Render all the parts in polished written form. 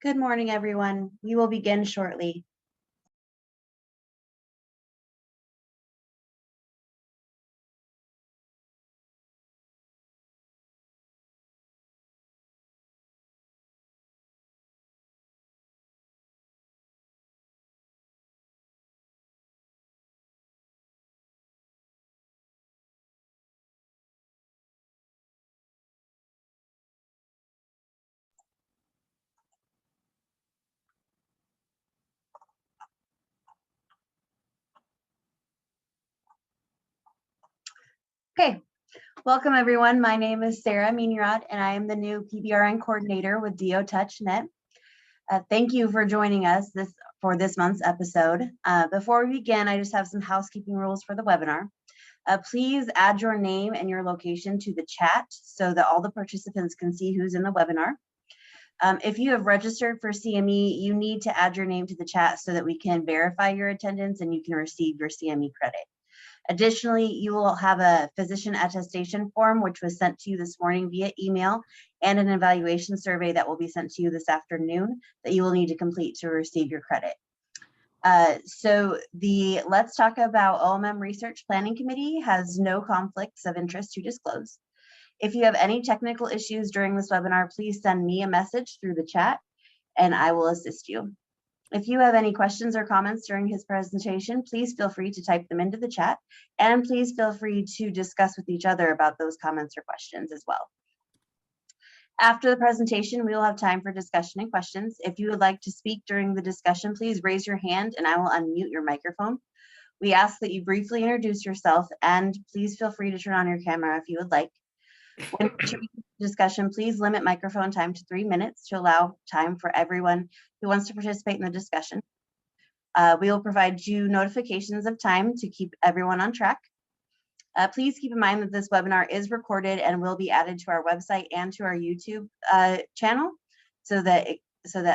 Good morning, everyone. We will begin shortly. Okay, welcome everyone. My name is Sarah Minurad, and I am the new PBRN coordinator with DO-TouchNet. Thank you for joining us for this month's episode. Before we begin, I just have some housekeeping rules for the webinar. Please add your name and your location to the chat so that all the participants can see who's in the webinar. If you have registered for CME, you need to add your name to the chat so that we can verify your attendance and you can receive your CME credit. Additionally, you will have a physician attestation form, which was sent to you this morning via email, and an evaluation survey that will be sent to you this afternoon that you will need to complete to receive your credit. So the Let's Talk About OMM Research Planning Committee has no conflicts of interest to disclose. If you have any technical issues during this webinar, please send me a message through the chat and I will assist you. If you have any questions or comments during his presentation, please feel free to type them into the chat, and please feel free to discuss with each other about those comments or questions as well. After the presentation, we will have time for discussion and questions. If you would like to speak during the discussion, please raise your hand and I will unmute your microphone. We ask that you briefly introduce yourself, and please feel free to turn on your camera if you would like. When discussion, please limit microphone time to 3 minutes to allow time for everyone who wants to participate in the discussion. We will provide you notifications of time to keep everyone on track. Please keep in mind that this webinar is recorded and will be added to our website and to our YouTube channel so that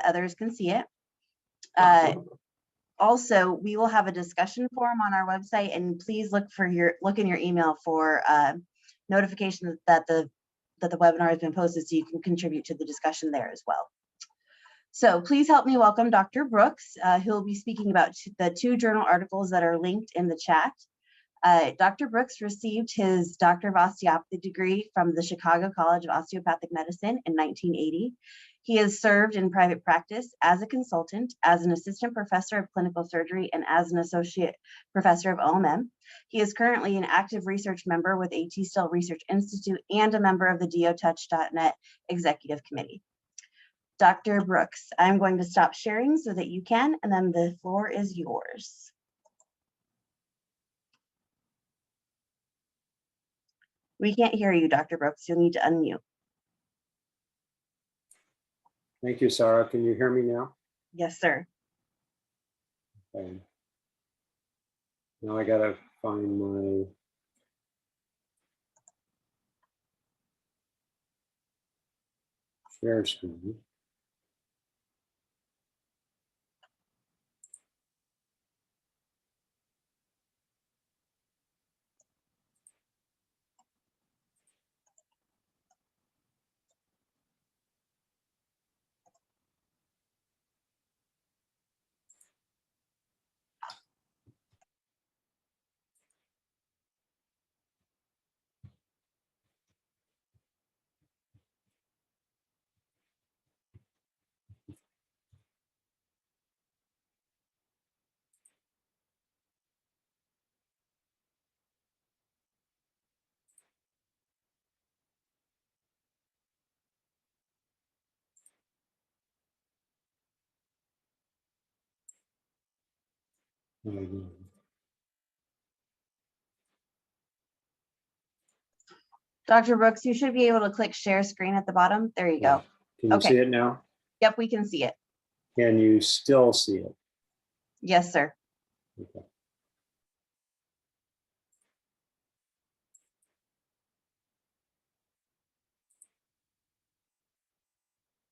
others can see it. Also, we will have a discussion forum on our website, and please look in your email for notification that the webinar has been posted so you can contribute to the discussion there as well. So please help me welcome Dr. Brooks, who will be speaking about the 2 journal articles that are linked in the chat. Dr. Brooks received his Doctor of Osteopathy degree from the Chicago College of Osteopathic Medicine in 1980. He has served in private practice as a consultant, as an assistant professor of clinical surgery, and as an associate professor of OMM. He is currently an active research member with ATSRI Research Institute and a member of the DO-TouchNet Executive Committee. Dr. Brooks, I'm going to stop sharing so that you can, and then the floor is yours. We can't hear you, Dr. Brooks. You'll need to unmute. Thank you, Sarah. Can you hear me now? Yes, sir. Okay. Now I gotta find my share screen. Dr. Brooks, you should be able to click share screen at the bottom. There you go. Can you Okay. see it now? Yep, we can see it. Can you still see it? Yes, sir. Okay.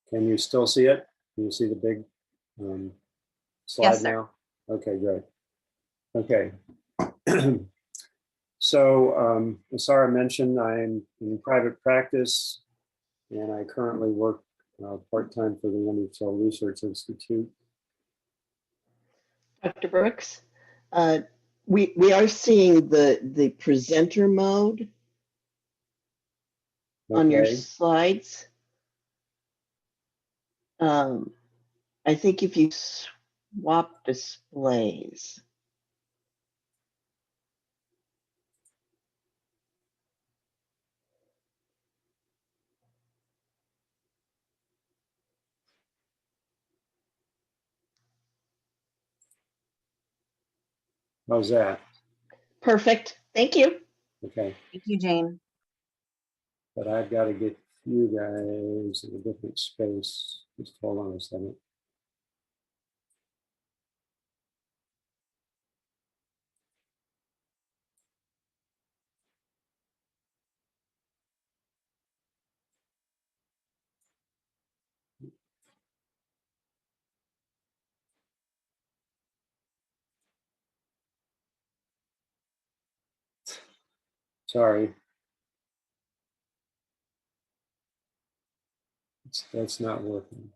Can you still see it? Can you see the big slide Yes, sir. now? Okay, great. Okay. So as Sarah mentioned, I'm in private practice and I currently work part-time for the Anderson Research Institute. Dr. Brooks, we are seeing the presenter mode on your Okay. slides. I think if you swap displays. How's that? Perfect. Thank you. Okay. Thank you, Jane. But I've got to get you guys in a different space. Just hold on a second. Sorry. That's not working.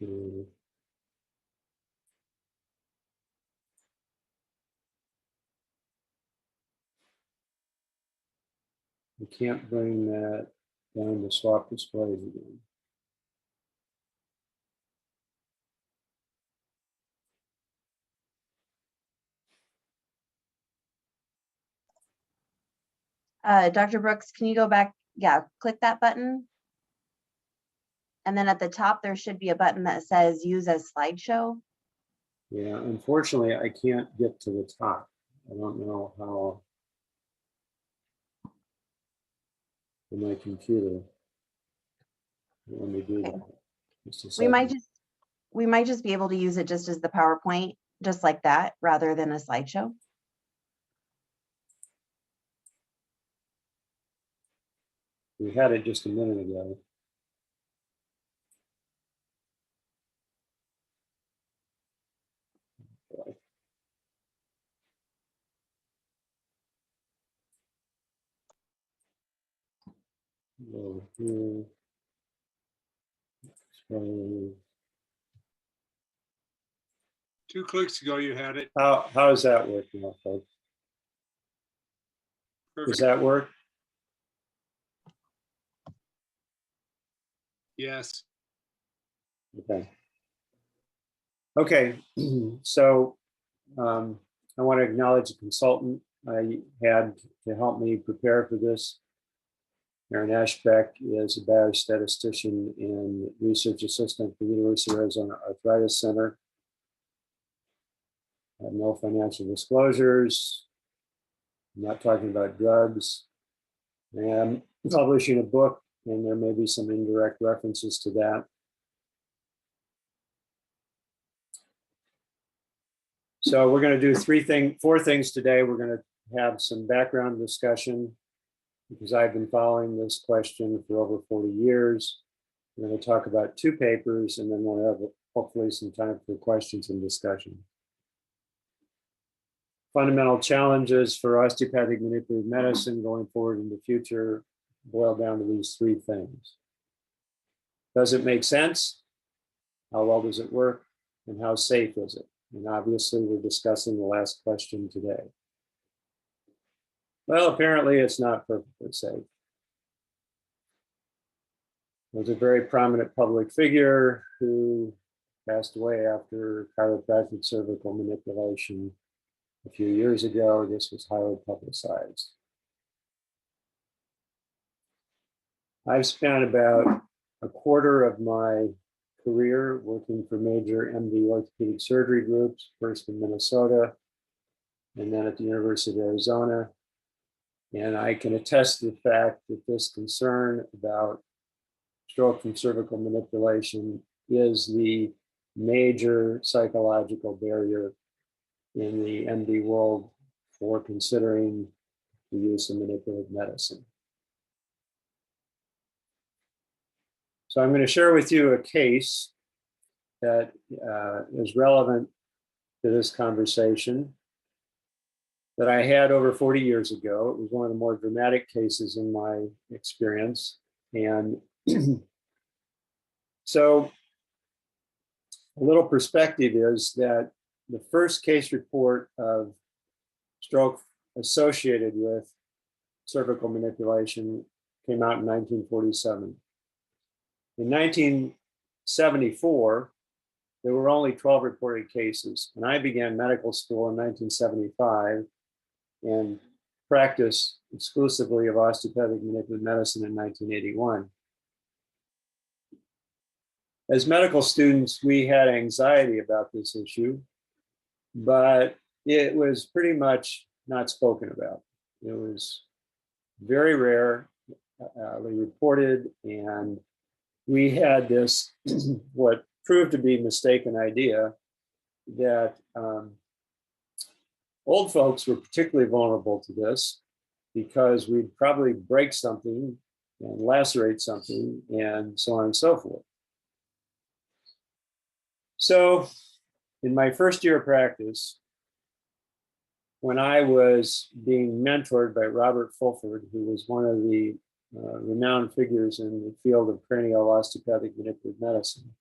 Okay. We can't bring that down to swap displays again. Dr. Brooks, can you go back? Yeah, click that button. And then at the top, there should be a button that says use as slideshow. Yeah, unfortunately, I can't get to the top. I don't know how on my computer. Let me do Okay. that. Just a We second. might just be able to use it just as the PowerPoint, just like that, rather than a slideshow. We had it just a minute ago. Boy. Over here. So, 2 clicks ago, you had it. how does that work now, folks? Does Perfect. that work? Yes. Okay. Okay, so I want to acknowledge the consultant I had to help me prepare for this. Aaron Ashbeck is a biostatistician and research assistant for the University of Arizona Arthritis Center. I have no financial disclosures. I'm not talking about drugs. I am publishing a book, and there may be some indirect references to that. So we're going to do four things today. We're going to have some background discussion because I've been following this question for over 40 years. We're going to talk about 2 papers, and then we'll have hopefully some time for questions and discussion. Fundamental challenges for osteopathic manipulative medicine going forward in the future boil down to these 3 things. Does it make sense? How well does it work? And how safe is it? And obviously, we're discussing the last question today. Well, apparently, it's not perfectly safe. There's a very prominent public figure who passed away after chiropractic cervical manipulation a few years ago. This was highly publicized. I've spent about a quarter of my career working for major MD orthopedic surgery groups, first in Minnesota and then at the University of Arizona. And I can attest to the fact that this concern about stroke from cervical manipulation is the major psychological barrier in the MD world for considering the use of manipulative medicine. So I'm going to share with you a case that is relevant to this conversation. that I had over 40 years ago. It was one of the more dramatic cases in my experience. And so a little perspective is that the first case report of stroke associated with cervical manipulation came out in 1947. In 1974, there were only 12 reported cases, and I began medical school in 1975 and practiced exclusively of osteopathic manipulative medicine in 1981. As medical students, we had anxiety about this issue, but it was pretty much not spoken about. It was very rare, reported, and we had this, what proved to be mistaken idea that old folks were particularly vulnerable to this because we'd probably break something and lacerate something and so on and so forth. So in my first year of practice, when I was being mentored by Robert Fulford, who was one of the renowned figures in the field of cranial osteopathic manipulative medicine,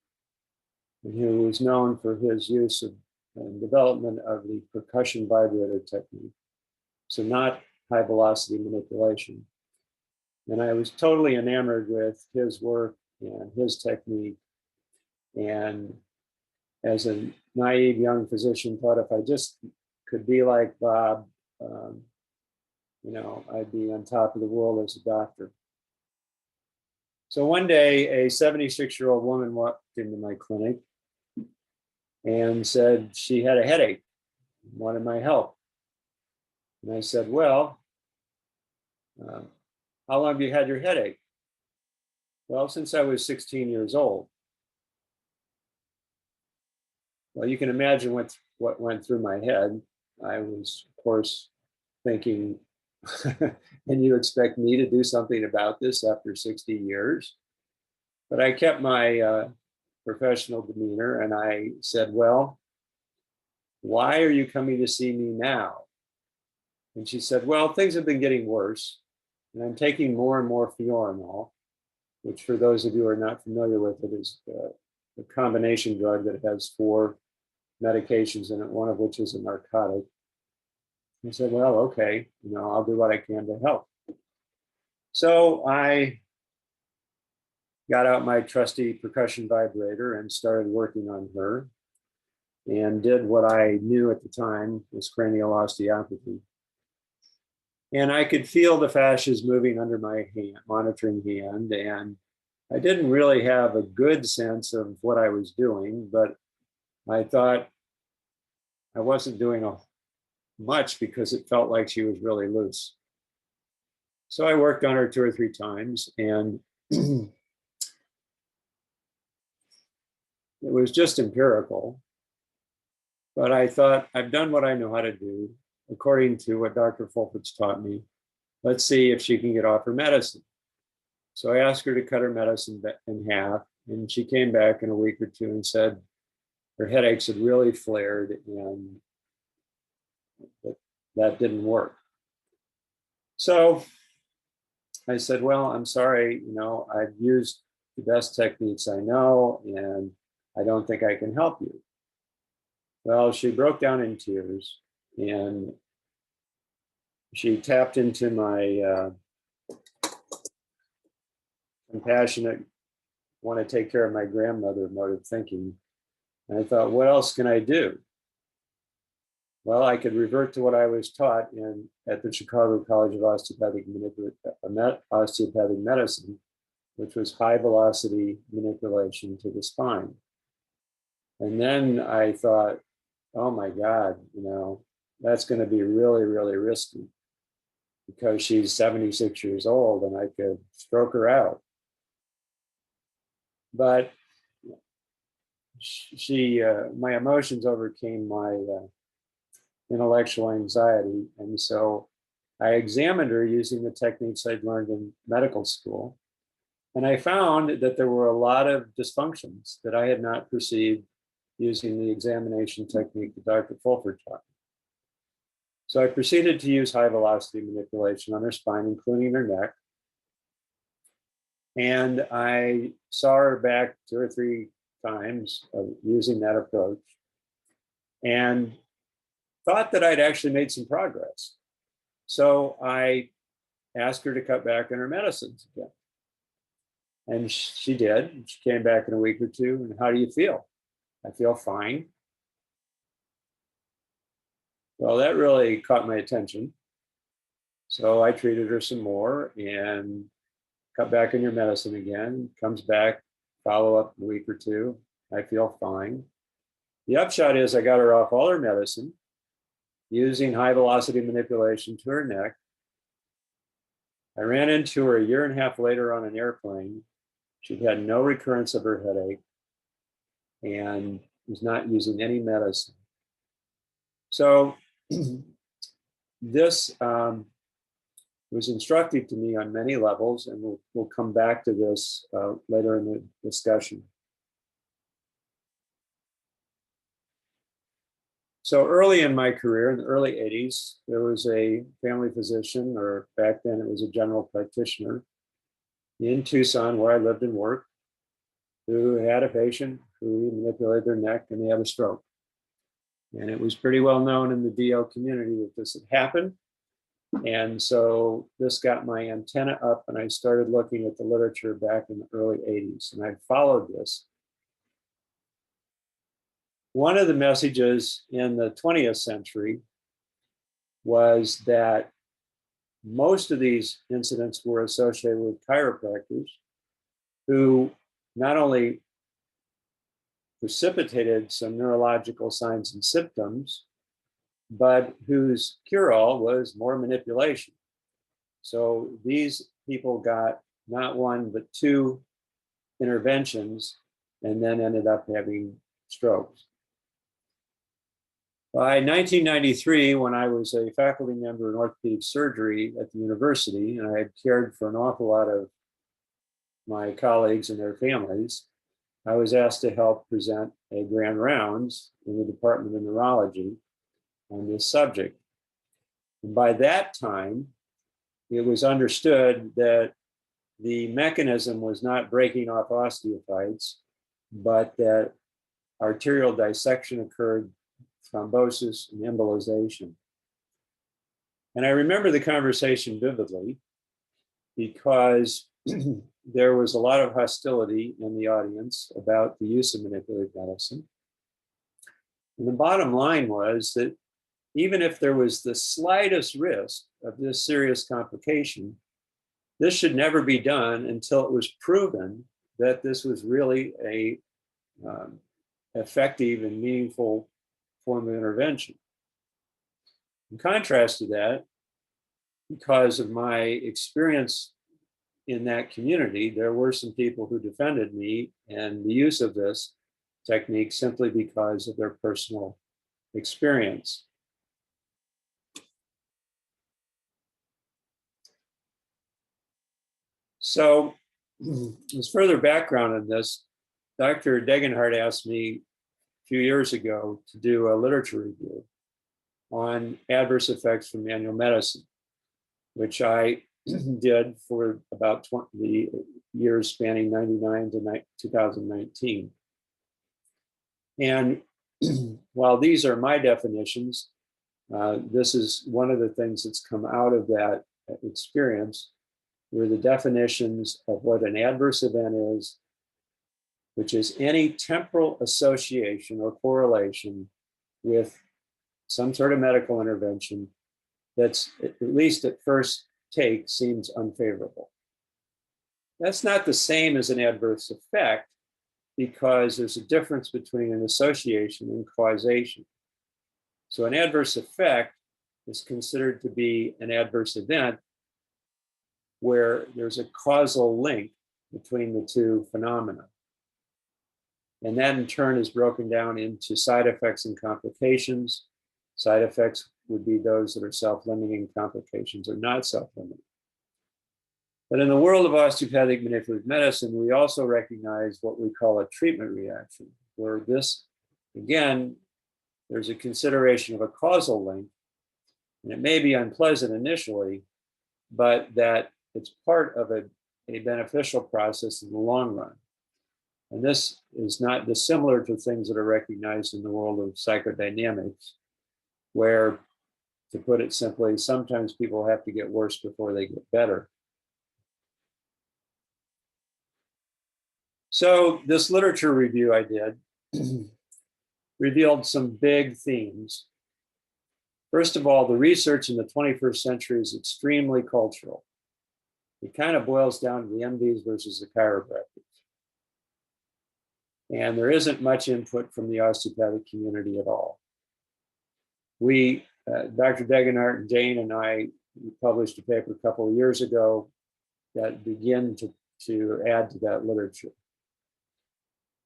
and who was known for his use of and development of the percussion vibrator technique, so not high velocity manipulation. And I was totally enamored with his work and his technique. And as a naive young physician, thought if I just could be like Bob, I'd be on top of the world as a doctor. So one day, a 76-year-old woman walked into my clinic and said she had a headache, wanted my help. And I said, well, how long have you had your headache? Well, since I was 16 years old. Well, you can imagine what went through my head. I was, of course, thinking, and you expect me to do something about this after 60 years? But I kept my professional demeanor and I said, well, why are you coming to see me now? And she said, well, things have been getting worse and I'm taking more and more Fiorinol, which for those of you who are not familiar with it is a combination drug that has 4 medications in it, one of which is a narcotic. I said, well, okay, I'll do what I can to help. So I got out my trusty percussion vibrator and started working on her and did what I knew at the time was cranial osteopathy. And I could feel the fascias moving under my hand, monitoring hand, and I didn't really have a good sense of what I was doing, but I thought I wasn't doing much because it felt like she was really loose. So I worked on her 2 or 3 times and it was just empirical. But I thought, I've done what I know how to do according to what Dr. Fulford's taught me. Let's see if she can get off her medicine. So I asked her to cut her medicine in half, and she came back in a week or 2 and said her headaches had really flared and that didn't work. So I said, well, I'm sorry, I've used the best techniques I know, and I don't think I can help you. Well, she broke down in tears and she tapped into my compassionate, want to take care of my grandmother mode of thinking. And I thought, what else can I do? Well, I could revert to what I was taught at the Chicago College of Osteopathic Medicine, which was high velocity manipulation to the spine. And then I thought, oh my God, that's going to be really, really risky because she's 76 years old and I could stroke her out. But my emotions overcame my intellectual anxiety. And so I examined her using the techniques I'd learned in medical school. And I found that there were a lot of dysfunctions that I had not perceived using the examination technique that Dr. Fulford taught me. So I proceeded to use high velocity manipulation on her spine, including her neck. And I saw her back 2 or 3 times of using that approach and thought that I'd actually made some progress. So I asked her to cut back on her medicines again. And she did. She came back in a week or 2. And how do you feel? I feel fine. Well, that really caught my attention. So I treated her some more and cut back on your medicine again. Comes back, follow up in a week or 2. I feel fine. The upshot is I got her off all her medicine using high velocity manipulation to her neck. I ran into her a year and a half later on an airplane. She'd had no recurrence of her headache and was not using any medicine. So this was instructive to me on many levels, and we'll come back to this later in the discussion. So early in my career, in the early 80s, there was a family physician, or back then it was a general practitioner, in Tucson, where I lived and worked, who had a patient who manipulated their neck and they had a stroke. And it was pretty well known in the DO community that this had happened. And so this got my antenna up, and I started looking at the literature back in the early 80s, and I followed this. One of the messages in the 20th century was that most of these incidents were associated with chiropractors who not only precipitated some neurological signs and symptoms, but whose cure-all was more manipulation. So these people got not 1, but 2 interventions and then ended up having strokes. By 1993, when I was a faculty member in orthopedic surgery at the university, and I had cared for an awful lot of my colleagues and their families, I was asked to help present a grand rounds in the Department of Neurology on this subject. And by that time, it was understood that the mechanism was not breaking off osteophytes, but that arterial dissection occurred, thrombosis and embolization. And I remember the conversation vividly because there was a lot of hostility in the audience about the use of manipulative medicine. And the bottom line was that even if there was the slightest risk of this serious complication, this should never be done until it was proven that this was really a effective and meaningful form of intervention. In contrast to that, because of my experience in that community, there were some people who defended me and the use of this technique simply because of their personal experience. So, as further background on this, Dr. Degenhardt asked me a few years ago to do a literature review on adverse effects from manual medicine, which I did for about the years spanning 99 to 2019. And while these are my definitions, this is one of the things that's come out of that experience, were the definitions of what an adverse event is, which is any temporal association or correlation with some sort of medical intervention that's, at least at first take, seems unfavorable. That's not the same as an adverse effect, because there's a difference between an association and causation. So an adverse effect is considered to be an adverse event where there's a causal link between the 2 phenomena. And that in turn is broken down into side effects and complications. Side effects would be those that are self-limiting, complications are not self-limiting. But in the world of osteopathic manipulative medicine, we also recognize what we call a treatment reaction, where this, again, there's a consideration of a causal link. And it may be unpleasant initially, but that it's part of a beneficial process in the long run. And this is not dissimilar to things that are recognized in the world of psychodynamics, where, to put it simply, sometimes people have to get worse before they get better. So this literature review I did revealed some big themes. First of all, the research in the 21st century is extremely cultural. It kind of boils down to the MDs versus the chiropractors. And there isn't much input from the osteopathic community at all. We, Dr. Degenhardt and Jane and I published a paper a couple of years ago that began to add to that literature.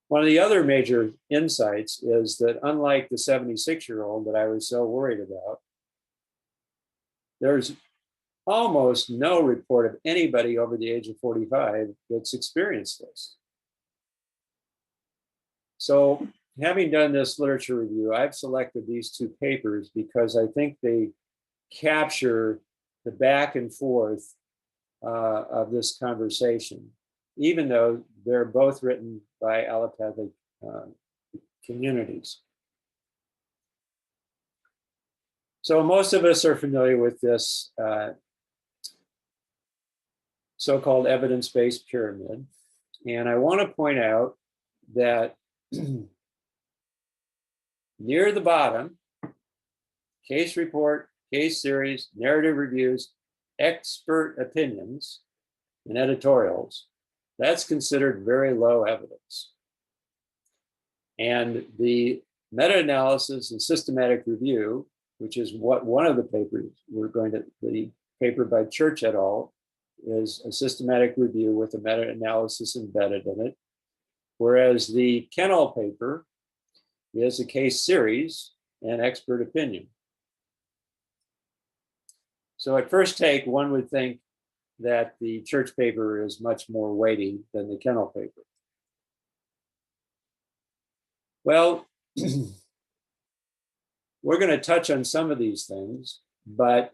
One of the other major insights is that unlike the 76-year-old that I was so worried about, there's almost no report of anybody over the age of 45 that's experienced this. So having done this literature review, I've selected these two papers because I think they capture the back and forth of this conversation, even though they're both written by allopathic communities. So most of us are familiar with this so-called evidence-based pyramid. And I want to point out that near the bottom, case report, case series, narrative reviews, expert opinions, and editorials, that's considered very low evidence. And the meta-analysis and systematic review, which is what one of the papers the paper by Church et al. Is a systematic review with a meta-analysis embedded in it. Whereas the Kennel paper is a case series and expert opinion. So at first take, one would think that the Church paper is much more weighty than the Kennel paper. Well, we're going to touch on some of these things, but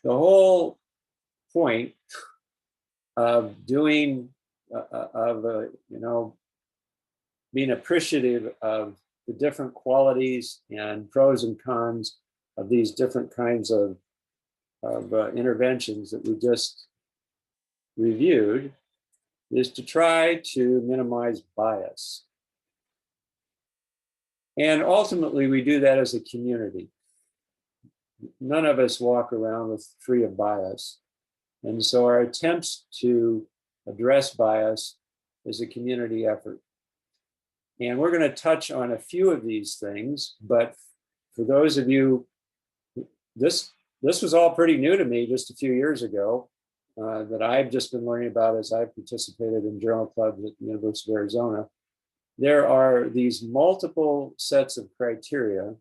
the whole point of doing, being appreciative of the different qualities and pros and cons of these different kinds of interventions that we just reviewed is to try to minimize bias. And ultimately, we do that as a community. None of us walk around free of bias. And so our attempts to address bias is a community effort. And we're going to touch on a few of these things, but for those of you, this was all pretty new to me just a few years ago, that I've just been learning about as I've participated in journal clubs at the University of Arizona. There are these multiple sets of criteria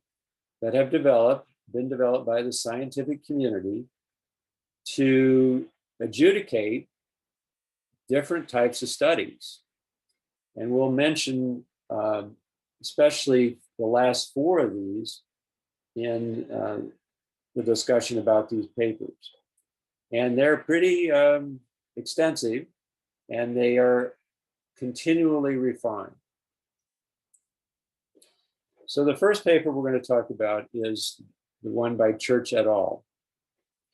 that have been developed by the scientific community to adjudicate different types of studies. And we'll mention especially the last four of these in the discussion about these papers. And they're pretty extensive, and they are continually refined. So the first paper we're going to talk about is the one by Church et al.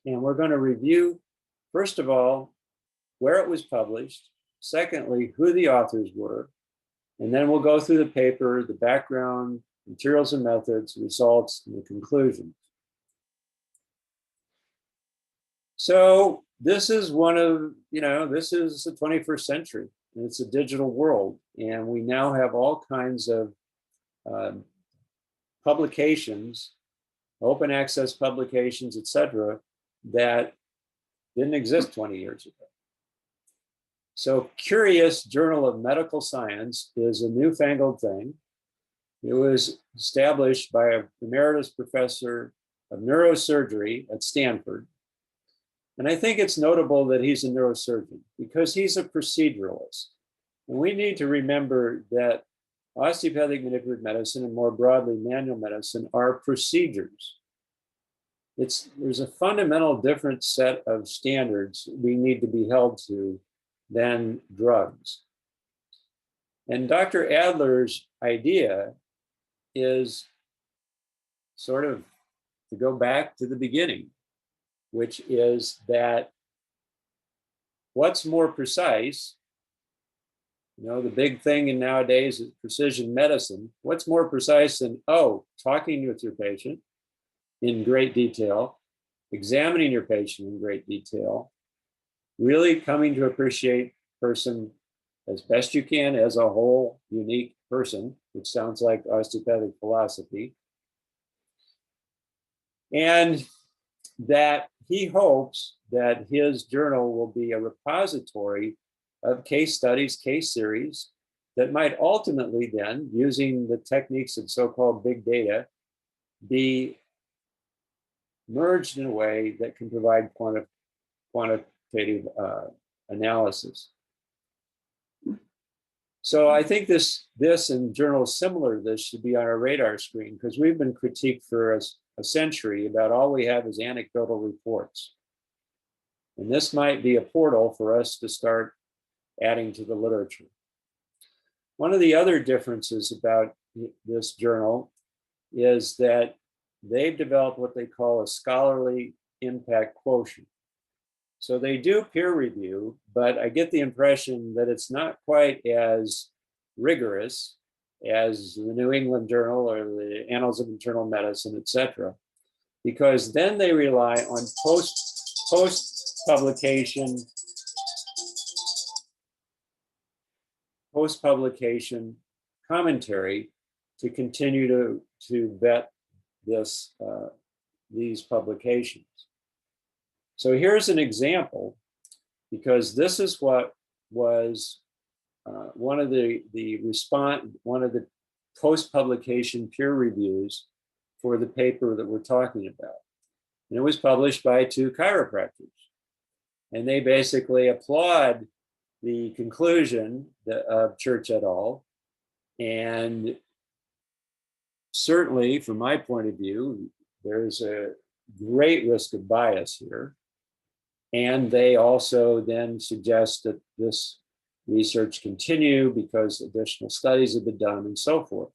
And we're going to review, first of all, where it was published, secondly, who the authors were, and then we'll go through the paper, the background, materials and methods, results, and the conclusions. So this is this is the 21st century, and it's a digital world, and we now have all kinds of publications, open access publications, etc., that didn't exist 20 years ago. So Curious Journal of Medical Science is a newfangled thing. It was established by an emeritus professor of neurosurgery at Stanford. And I think it's notable that he's a neurosurgeon because he's a proceduralist. And we need to remember that osteopathic manipulative medicine and more broadly manual medicine are procedures. there's a fundamental different set of standards we need to be held to than drugs. And Dr. Adler's idea is sort of to go back to the beginning, which is that what's more precise, the big thing in nowadays is precision medicine. What's more precise than, talking with your patient in great detail, examining your patient in great detail, really coming to appreciate person as best you can as a whole unique person, which sounds like osteopathic philosophy. And that he hopes that his journal will be a repository of case studies, case series that might ultimately then, using the techniques of so-called big data, be merged in a way that can provide quantitative analysis. So I think this and journals similar to this should be on our radar screen, because we've been critiqued for a century about all we have is anecdotal reports. And this might be a portal for us to start adding to the literature. One of the other differences about this journal is that they've developed what they call a scholarly impact quotient. So they do peer review, but I get the impression that it's not quite as rigorous as the New England Journal or the Annals of Internal Medicine, et cetera, because then they rely on post-publication commentary to continue to vet these publications. So here's an example, because this is what was one of the post-publication peer reviews for the paper that we're talking about. And it was published by 2 chiropractors. And they basically applaud the conclusion of Church et al. And certainly, from my point of view, there's a great risk of bias here. And they also then suggest that this research continue because additional studies have been done and so forth.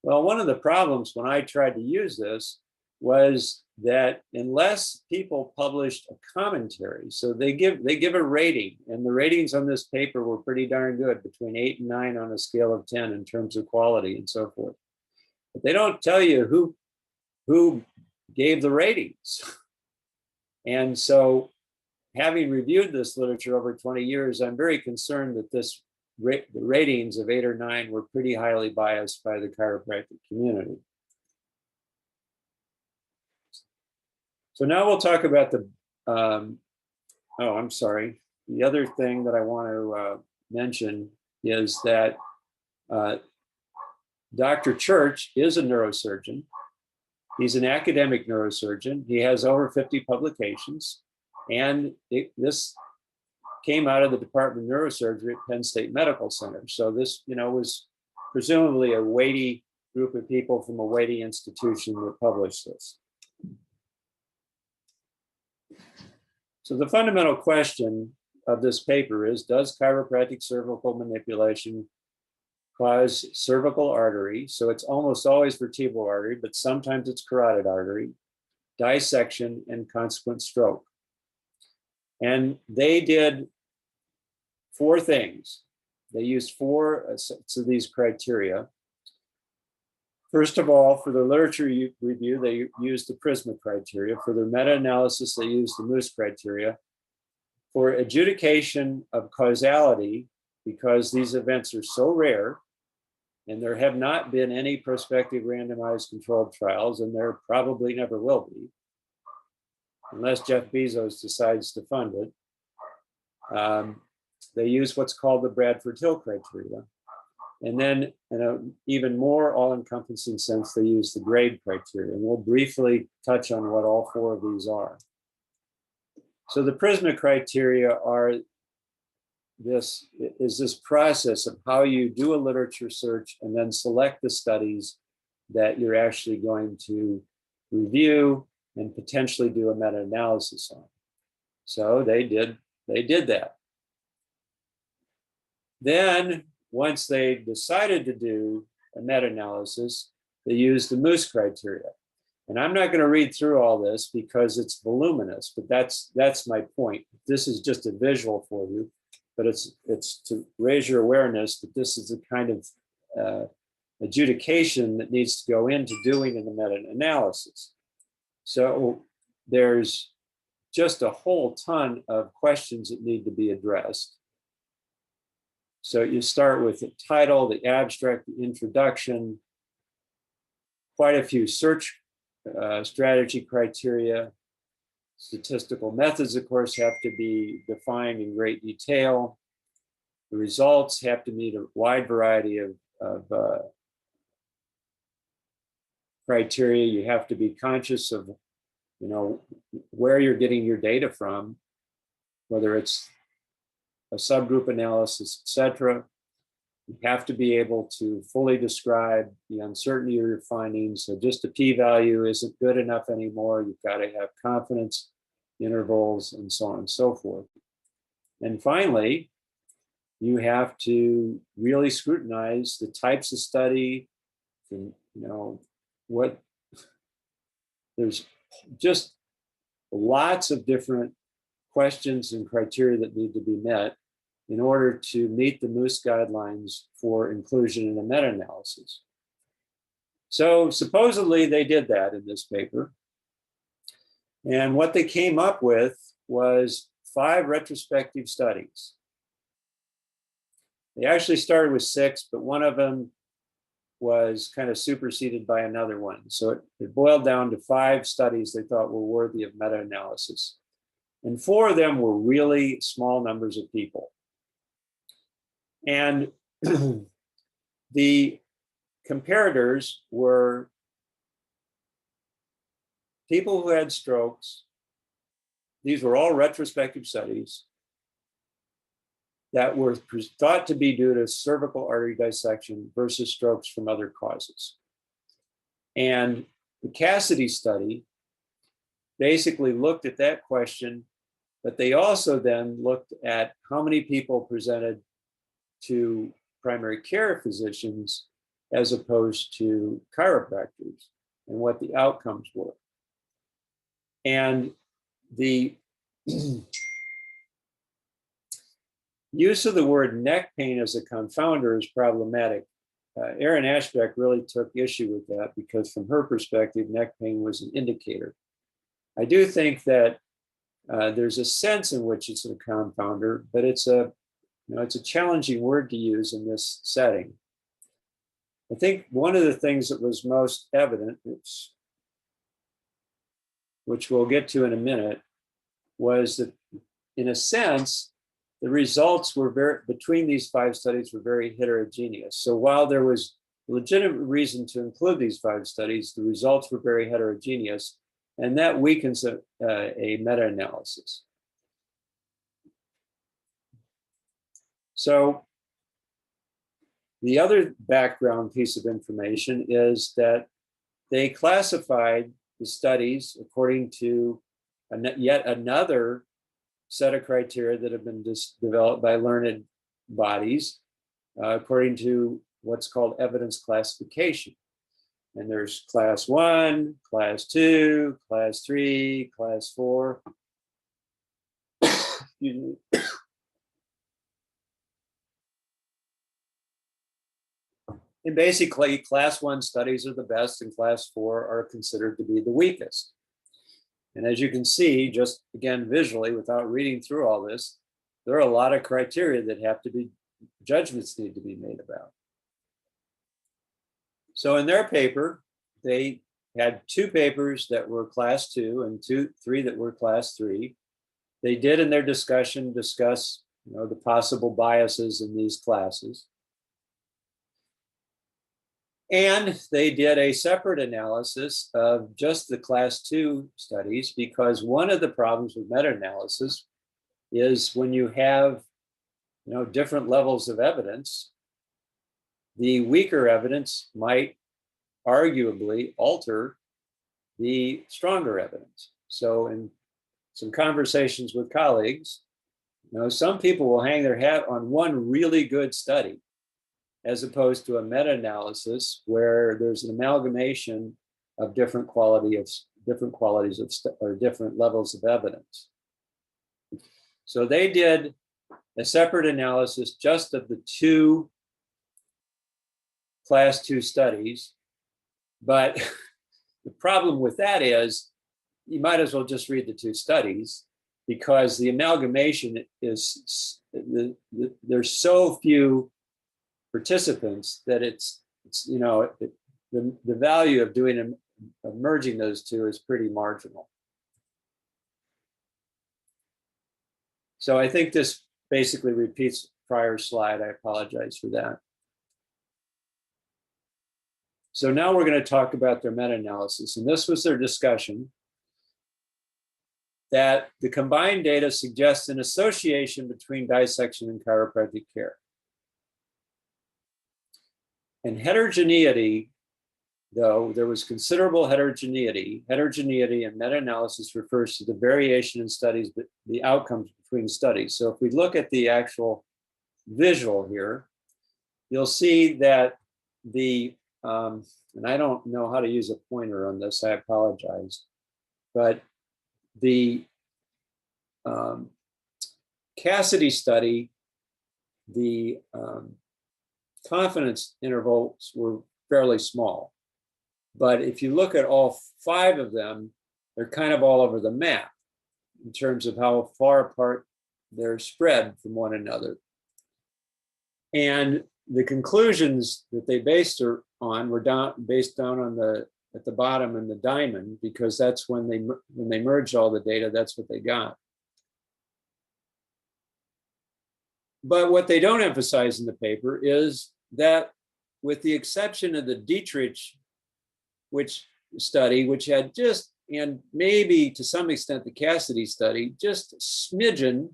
Well, one of the problems when I tried to use this was that unless people published a commentary, so they give a rating, and the ratings on this paper were pretty darn good, between 8 and 9 on a scale of 10 in terms of quality and so forth. But they don't tell you who gave the ratings. And so, having reviewed this literature over 20 years, I'm very concerned that the ratings of 8 or 9 were pretty highly biased by the chiropractic community. So now we'll talk about the other thing that I want to mention is that Dr. Church is a neurosurgeon. He's an academic neurosurgeon. He has over 50 publications, and this came out of the Department of Neurosurgery at Penn State Medical Center. So this, was presumably a weighty group of people from a weighty institution that published this. So the fundamental question of this paper is, does chiropractic cervical manipulation cause cervical artery? So it's almost always vertebral artery, but sometimes it's carotid artery, dissection, and consequent stroke. And they did 4 things. They used 4 sets of these criteria. First of all, for the literature review, they used the PRISMA criteria. For their meta-analysis, they used the Moose criteria. For adjudication of causality, because these events are so rare, and there have not been any prospective randomized controlled trials, and there probably never will be, unless Jeff Bezos decides to fund it. They use what's called the Bradford-Hill criteria. And then, in an even more all-encompassing sense, they use the grade criteria. And we'll briefly touch on what all 4 of these are. So the PRISMA criteria are this process of how you do a literature search and then select the studies that you're actually going to review, and potentially do a meta-analysis on. So they did that. Then, once they decided to do a meta-analysis, they used the Moose criteria. And I'm not going to read through all this because it's voluminous, but that's my point. This is just a visual for you, but it's to raise your awareness that this is the kind of adjudication that needs to go into doing the meta-analysis. So there's just a whole ton of questions that need to be addressed. So you start with the title, the abstract, the introduction, quite a few search strategy criteria. Statistical methods, of course, have to be defined in great detail. The results have to meet a wide variety of criteria. You have to be conscious of, where you're getting your data from, whether it's a subgroup analysis, etc. You have to be able to fully describe the uncertainty of your findings. So just a p-value isn't good enough anymore. You've got to have confidence intervals and so on and so forth. And finally, you have to really scrutinize the types of study, and, there's just lots of different questions and criteria that need to be met in order to meet the Moose guidelines for inclusion in a meta-analysis. So supposedly they did that in this paper. And what they came up with was 5 retrospective studies. They actually started with 6, but one of them was kind of superseded by another one. So it boiled down to 5 studies they thought were worthy of meta-analysis. And 4 of them were really small numbers of people. And the comparators were people who had strokes. These were all retrospective studies that were thought to be due to cervical artery dissection versus strokes from other causes. And the Cassidy study basically looked at that question, but they also then looked at how many people presented to primary care physicians as opposed to chiropractors and what the outcomes were. And the use of the word neck pain as a confounder is problematic. Erin Ashbeck really took issue with that because from her perspective, neck pain was an indicator. I do think that there's a sense in which it's a confounder, but it's a challenging word to use in this setting. I think one of the things that was most evident, which we'll get to in a minute, was that in a sense, the results were between these 5 studies were very heterogeneous. So while there was legitimate reason to include these 5 studies, the results were very heterogeneous, and that weakens a meta-analysis. So the other background piece of information is that they classified the studies according to yet another set of criteria that have been developed by learned bodies according to what's called evidence classification. And there's class 1, class 2, class 3, class 4. Excuse me. And basically, class 1 studies are the best and class 4 are considered to be the weakest. And as you can see, just again, visually, without reading through all this, there are a lot of criteria that have to be, judgments need to be made about. So in their paper, they had 2 papers that were class 2 and 3 that were class 3. They did in their discussion discuss the possible biases in these classes. And they did a separate analysis of just the class 2 studies, because one of the problems with meta-analysis is when you have different levels of evidence, the weaker evidence might arguably alter the stronger evidence. So in some conversations with colleagues, some people will hang their hat on one really good study as opposed to a meta-analysis where there's an amalgamation of different qualities or different levels of evidence. So they did a separate analysis just of the two class 2 studies, but the problem with that is you might as well just read the two studies, because the amalgamation is there's so few participants that the value of of merging those two is pretty marginal. So I think this basically repeats the prior slide. I apologize for that. So now we're going to talk about their meta-analysis, and this was their discussion that the combined data suggests an association between dissection and chiropractic care. And heterogeneity, though there was considerable heterogeneity in meta-analysis refers to the variation in studies, but the outcomes between studies. So if we look at the actual visual here, you'll see that and I don't know how to use a pointer on this, I apologize, but the Cassidy study, the confidence intervals were fairly small. But if you look at all 5 of them, they're kind of all over the map in terms of how far apart they're spread from one another. And the conclusions that they based on were based down on at the bottom in the diamond, because that's when they merged all the data, that's what they got. But what they don't emphasize in the paper is that, with the exception of the Dietrich study, which had just, and maybe to some extent the Cassidy study, just a smidgen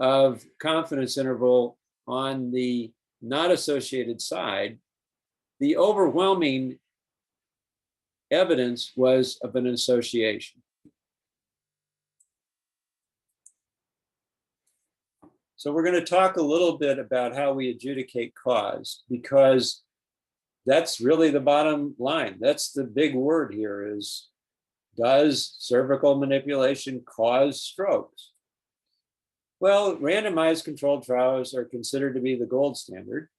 of confidence interval on the not associated side, the overwhelming evidence was of an association. So we're going to talk a little bit about how we adjudicate cause, because that's really the bottom line. That's the big word here is, does cervical manipulation cause strokes? Well, randomized controlled trials are considered to be the gold standard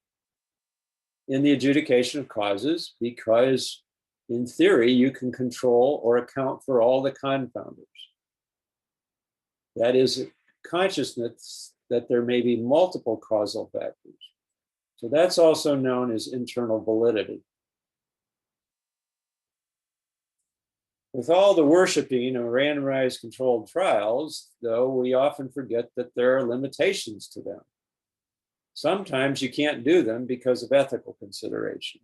in the adjudication of causes, because in theory, you can control or account for all the confounders. That is consciousness that there may be multiple causal factors. So that's also known as internal validity. With all the worshiping of randomized controlled trials, though, we often forget that there are limitations to them. Sometimes you can't do them because of ethical considerations.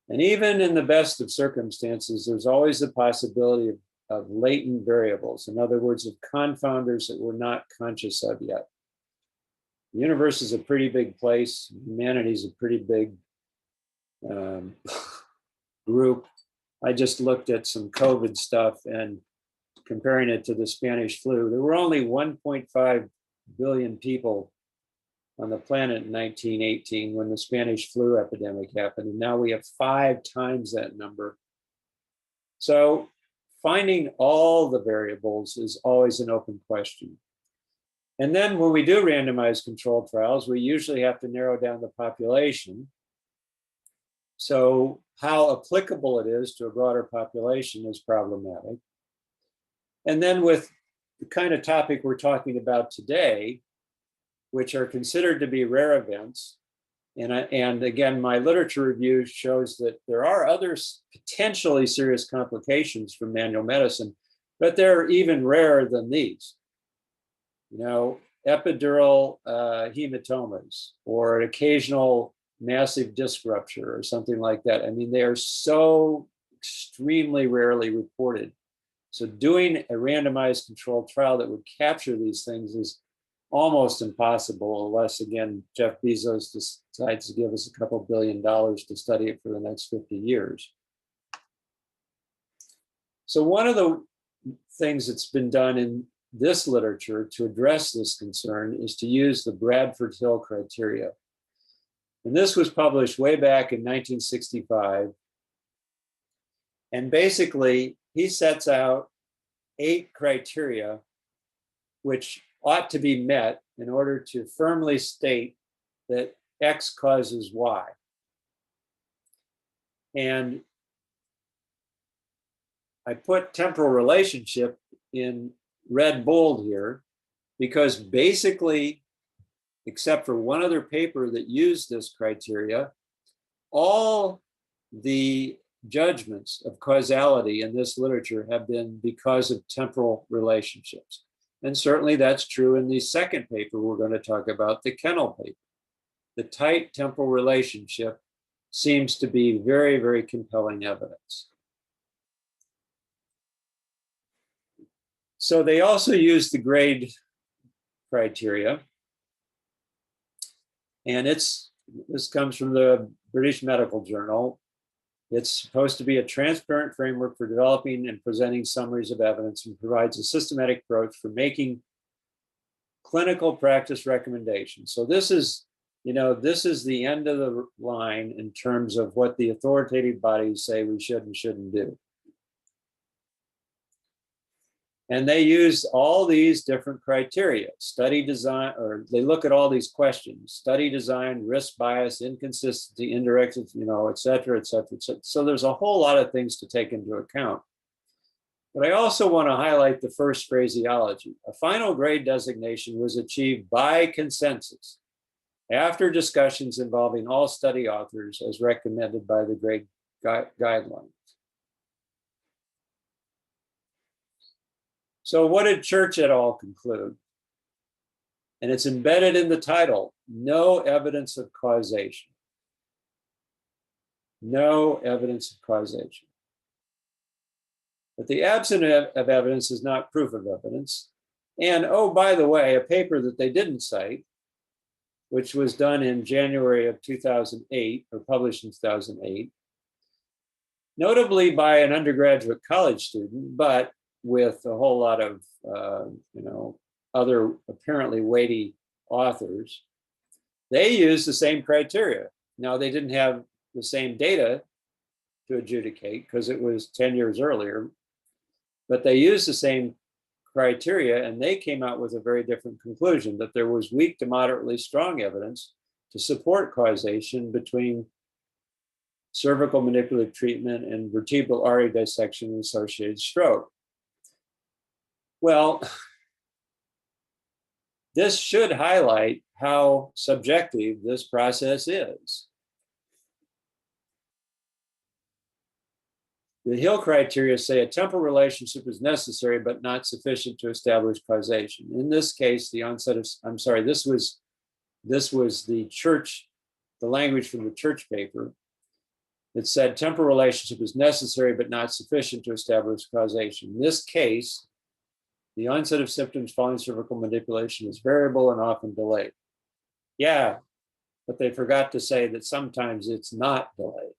And even in the best of circumstances, there's always the possibility of latent variables. In other words, of confounders that we're not conscious of yet. The universe is a pretty big place. Humanity is a pretty big group. I just looked at some COVID stuff and comparing it to the Spanish flu. There were only 1.5 billion people on the planet in 1918 when the Spanish flu epidemic happened. And now we have 5 times that number. So finding all the variables is always an open question. And then when we do randomized controlled trials, we usually have to narrow down the population. So how applicable it is to a broader population is problematic. And then with the kind of topic we're talking about today, which are considered to be rare events, and again, my literature review shows that there are other potentially serious complications from manual medicine, but they're even rarer than these. Epidural hematomas, or an occasional massive disc rupture or something like that. I mean, they are so extremely rarely reported. So doing a randomized controlled trial that would capture these things is almost impossible, unless, again, Jeff Bezos decides to give us a couple $1 billion to study it for the next 50 years. So one of the things that's been done in this literature to address this concern is to use the Bradford-Hill criteria. And this was published way back in 1965. And basically, he sets out 8 criteria which ought to be met in order to firmly state that X causes Y. And I put temporal relationship in red bold here because basically, except for one other paper that used this criteria, all the judgments of causality in this literature have been because of temporal relationships. And certainly that's true in the second paper we're going to talk about, the Kennel paper. The tight temporal relationship seems to be very, very compelling evidence. So they also use the grade criteria. And this comes from the British Medical Journal. It's supposed to be a transparent framework for developing and presenting summaries of evidence and provides a systematic approach for making clinical practice recommendations. So this is the end of the line in terms of what the authoritative bodies say we should and shouldn't do. And they use all these different criteria, study design, or they look at all these questions, study design, risk bias, inconsistency, indirect, et cetera, et cetera, et cetera. So there's a whole lot of things to take into account. But I also want to highlight the first phraseology. A final grade designation was achieved by consensus after discussions involving all study authors as recommended by the grade guidelines. So what did Church et al. Conclude? And it's embedded in the title, no evidence of causation. No evidence of causation. But the absence of evidence is not proof of evidence. And oh, by the way, a paper that they didn't cite, which was done in January of 2008, or published in 2008, notably by an undergraduate college student, but with a whole lot of other apparently weighty authors. They used the same criteria. Now, they didn't have the same data to adjudicate because it was 10 years earlier, but they used the same criteria and they came out with a very different conclusion, that there was weak to moderately strong evidence to support causation between cervical manipulative treatment and vertebral artery dissection and associated stroke. Well, this should highlight how subjective this process is. The Hill criteria say a temporal relationship is necessary but not sufficient to establish causation. In this case, the onset of, this was the Church, the language from the Church paper. It said temporal relationship is necessary but not sufficient to establish causation. In this case, the onset of symptoms following cervical manipulation is variable and often delayed. Yeah, but they forgot to say that sometimes it's not delayed.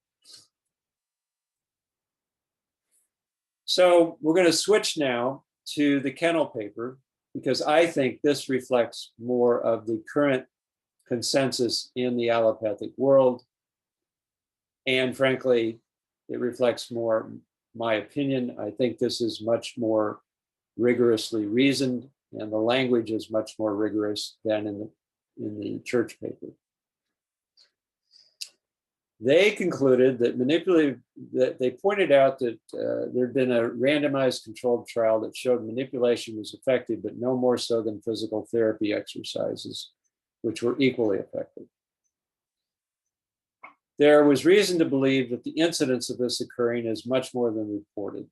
So we're going to switch now to the Kennel paper, because I think this reflects more of the current consensus in the allopathic world. And frankly, it reflects more my opinion. I think this is much more rigorously reasoned, and the language is much more rigorous than in the Church paper. They concluded that they pointed out that there had been a randomized controlled trial that showed manipulation was effective, but no more so than physical therapy exercises, which were equally effective. There was reason to believe that the incidence of this occurring is much more than reported.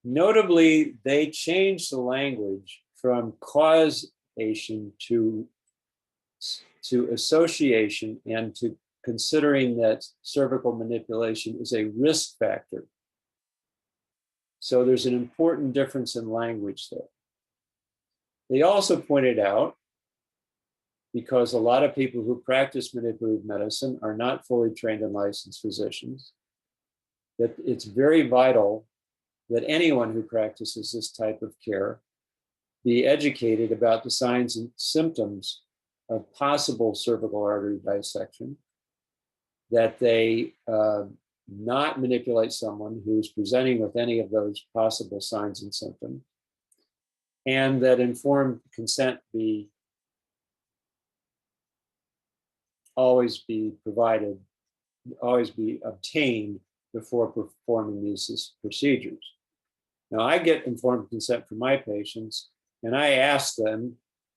Notably, they changed the language from causation to association and to considering that cervical manipulation is a risk factor. So there's an important difference in language there. They also pointed out, because a lot of people who practice manipulative medicine are not fully trained and licensed physicians, that it's very vital that anyone who practices this type of care be educated about the signs and symptoms of possible cervical artery dissection, that they not manipulate someone who's presenting with any of those possible signs and symptoms, and that informed consent always be provided, always be obtained before performing these procedures. Now, I get informed consent from my patients, and I ask them,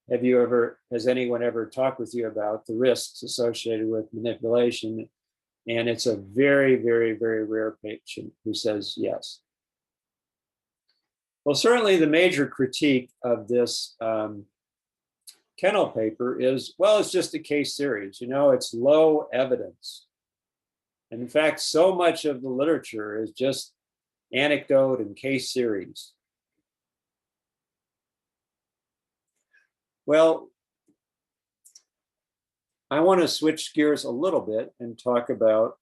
has anyone ever talked with you about the risks associated with manipulation? And it's a very, very, very rare patient who says yes. Well, certainly the major critique of this kennel paper is, well, it's just a case series. It's low evidence. And in fact, so much of the literature is just anecdote and case series. Well, I want to switch gears a little bit and talk about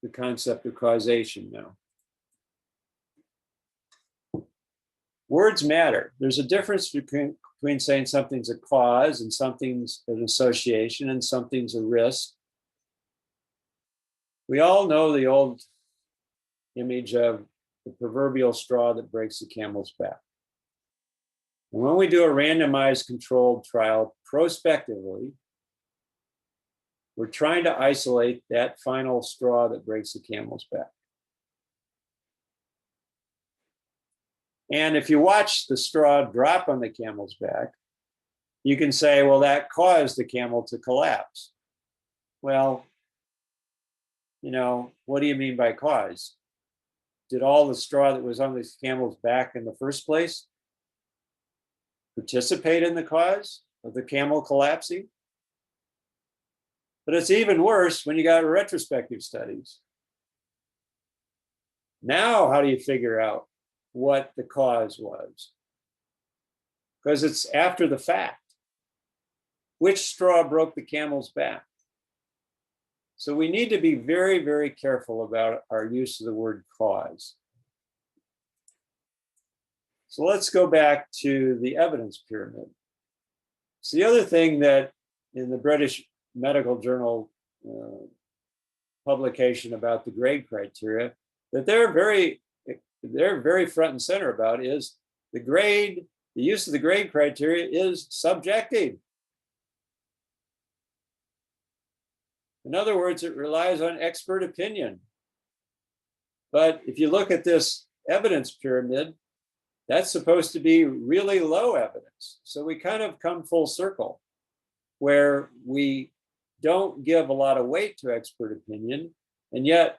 the concept of causation now. Words matter. There's a difference between saying something's a cause and something's an association and something's a risk. We all know the old image of the proverbial straw that breaks the camel's back. And when we do a randomized controlled trial prospectively, we're trying to isolate that final straw that breaks the camel's back. And if you watch the straw drop on the camel's back, you can say, well, that caused the camel to collapse. Well, what do you mean by cause? Did all the straw that was on the camel's back in the first place participate in the cause of the camel collapsing? But it's even worse when you got retrospective studies. Now, how do you figure out what the cause was? Because it's after the fact. Which straw broke the camel's back? So we need to be very, very careful about our use of the word cause. So let's go back to the evidence pyramid. So the other thing that in the British Medical Journal publication about the grade criteria that they're very front and center about is the use of the grade criteria is subjective. In other words, it relies on expert opinion. But if you look at this evidence pyramid, that's supposed to be really low evidence. So we kind of come full circle where we don't give a lot of weight to expert opinion. And yet,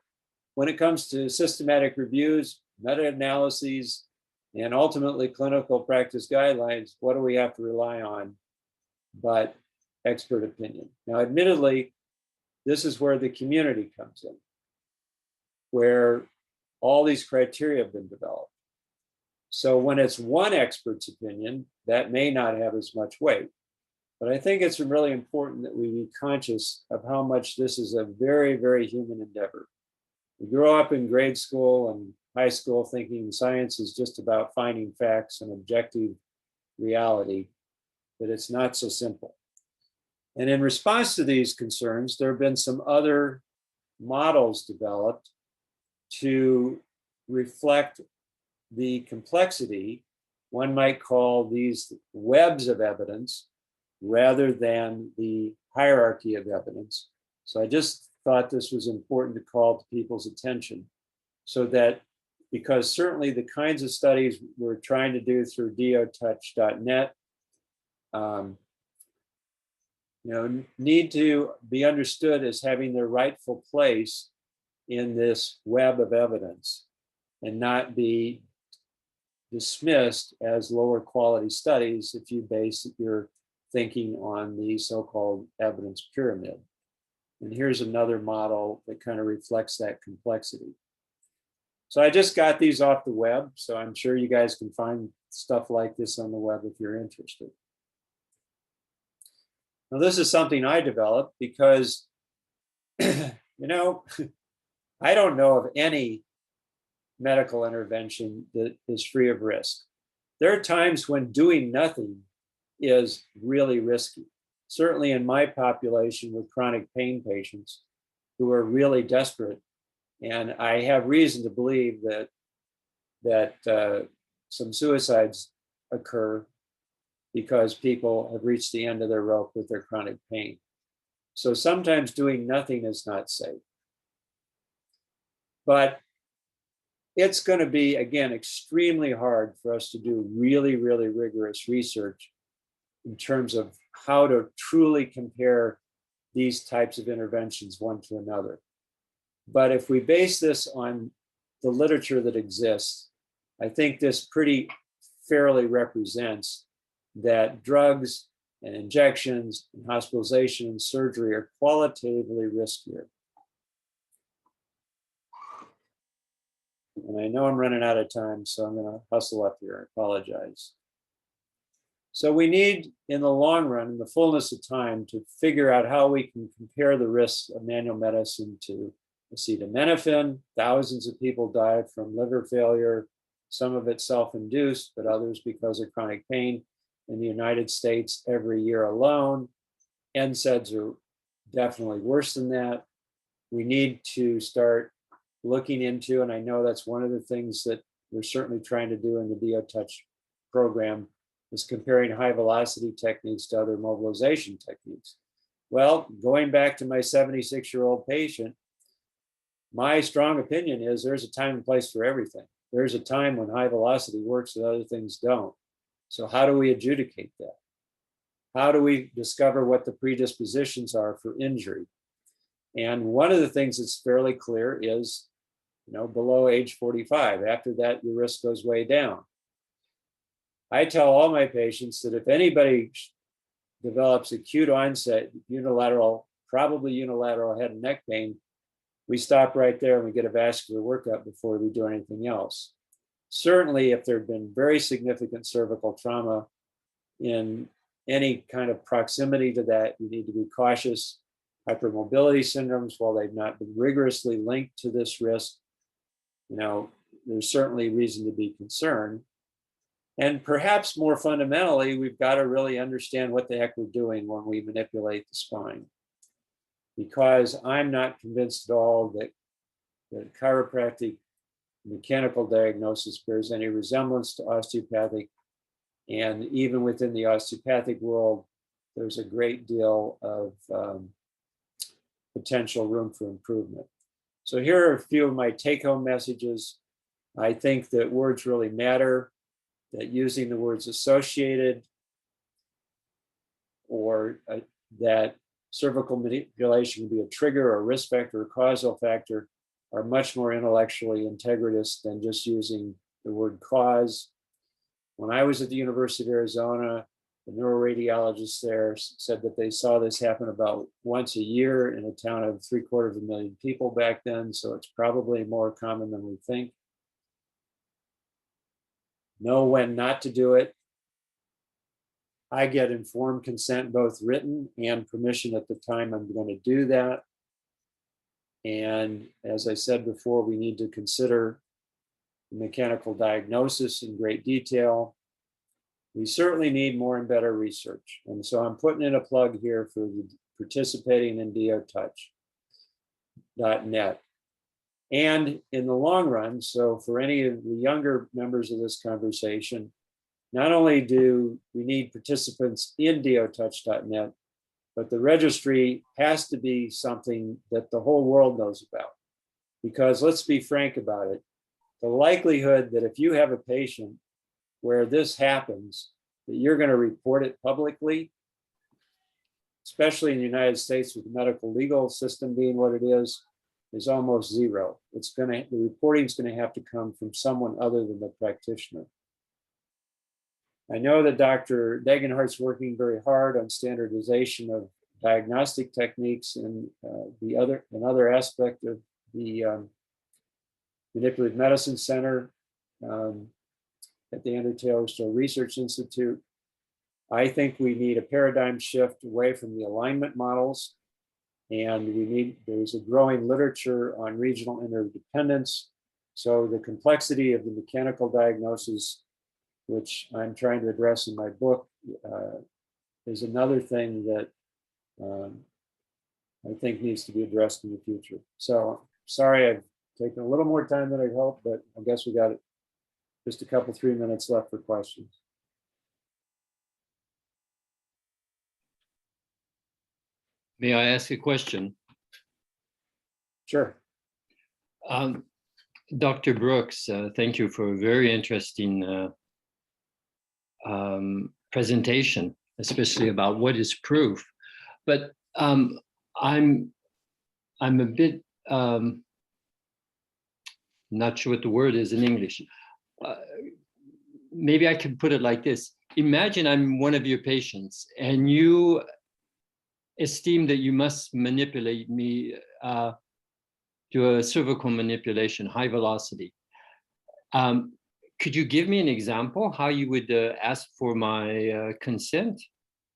when it comes to systematic reviews, meta-analyses, and ultimately clinical practice guidelines, what do we have to rely on but expert opinion? Now, admittedly, this is where the community comes in, where all these criteria have been developed. So when it's one expert's opinion, that may not have as much weight. But I think it's really important that we be conscious of how much this is a very, very human endeavor. We grow up in grade school and high school thinking science is just about finding facts and objective reality, but it's not so simple. And in response to these concerns, there have been some other models developed to reflect the complexity. One might call these webs of evidence rather than the hierarchy of evidence. So I just thought this was important to call to people's attention so that, because certainly the kinds of studies we're trying to do through dotouch.net need to be understood as having their rightful place in this web of evidence and not be dismissed as lower quality studies if you base your thinking on the so-called evidence pyramid. And here's another model that kind of reflects that complexity. So I just got these off the web, so I'm sure you guys can find stuff like this on the web if you're interested. Now, this is something I developed because, I don't know of any medical intervention that is free of risk. There are times when doing nothing is really risky. Certainly in my population with chronic pain patients who are really desperate. And I have reason to believe that some suicides occur because people have reached the end of their rope with their chronic pain. So sometimes doing nothing is not safe. But it's going to be, again, extremely hard for us to do really, really rigorous research in terms of how to truly compare these types of interventions one to another. But if we base this on the literature that exists, I think this pretty fairly represents that drugs and injections and hospitalization and surgery are qualitatively riskier. And I know I'm running out of time, so I'm going to hustle up here. I apologize. So we need, in the long run, in the fullness of time, to figure out how we can compare the risks of manual medicine to acetaminophen. Thousands of people die from liver failure, some of it self-induced, but others because of chronic pain in the United States every year alone. NSAIDs are definitely worse than that. We need to start looking into, and I know that's one of the things that we're certainly trying to do in the DOTouch program, is comparing high velocity techniques to other mobilization techniques. Well, going back to my 76-year-old patient, my strong opinion is there's a time and place for everything. There's a time when high velocity works and other things don't. So how do we adjudicate that? How do we discover what the predispositions are for injury? And one of the things that's fairly clear is, below age 45. After that, your risk goes way down. I tell all my patients that if anybody develops acute onset probably unilateral head and neck pain, we stop right there and we get a vascular workup before we do anything else. Certainly, if there had been very significant cervical trauma in any kind of proximity to that, you need to be cautious. Hypermobility syndromes, while they've not been rigorously linked to this risk, there's certainly reason to be concerned. And perhaps more fundamentally, we've got to really understand what the heck we're doing when we manipulate the spine. Because I'm not convinced at all that chiropractic mechanical diagnosis bears any resemblance to osteopathic. And even within the osteopathic world, there's a great deal of potential room for improvement. So here are a few of my take-home messages. I think that words really matter, that using the words associated or that cervical manipulation can be a trigger or risk factor or causal factor are much more intellectually integritous than just using the word cause. When I was at the University of Arizona, the neuroradiologists there said that they saw this happen about once a year in a town of 750,000 people back then, so it's probably more common than we think. Know when not to do it. I get informed consent, both written and permission at the time I'm going to do that. And as I said before, we need to consider the mechanical diagnosis in great detail. We certainly need more and better research. And so I'm putting in a plug here for participating in DOTouch.net. And in the long run, so for any of the younger members of this conversation, not only do we need participants in DOTouch.net, but the registry has to be something that the whole world knows about. Because let's be frank about it, the likelihood that if you have a patient where this happens, that you're going to report it publicly, especially in the United States with the medical legal system being what it is almost zero. The reporting is going to have to come from someone other than the practitioner. I know that Dr. Degenhardt's working very hard on standardization of diagnostic techniques and another aspect of the Manipulative Medicine Center at the Andrew Taylor Stowe Research Institute. I think we need a paradigm shift away from the alignment models, and there's a growing literature on regional interdependence. So the complexity of the mechanical diagnosis, which I'm trying to address in my book, is another thing that I think needs to be addressed in the future. So sorry, I've taken a little more time than I'd hoped, but I guess we got just a couple, 3 minutes left for questions. May I ask a question? Sure. Dr. Brooks, thank you for a very interesting presentation, especially about what is proof. But I'm a bit not sure what the word is in English. Maybe I could put it like this. Imagine I'm one of your patients and you esteem that you must manipulate me to a cervical manipulation, high velocity. Could you give me an example how you would ask for my consent?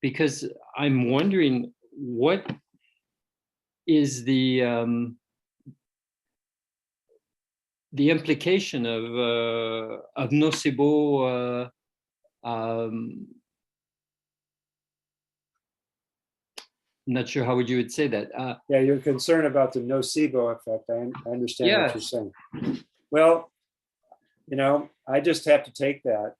Because I'm wondering what is the implication of nocebo. I'm not sure how you would say that. Yeah, you're concerned about the nocebo effect. I understand what you're Yes. saying. Well, you know, I just have to take that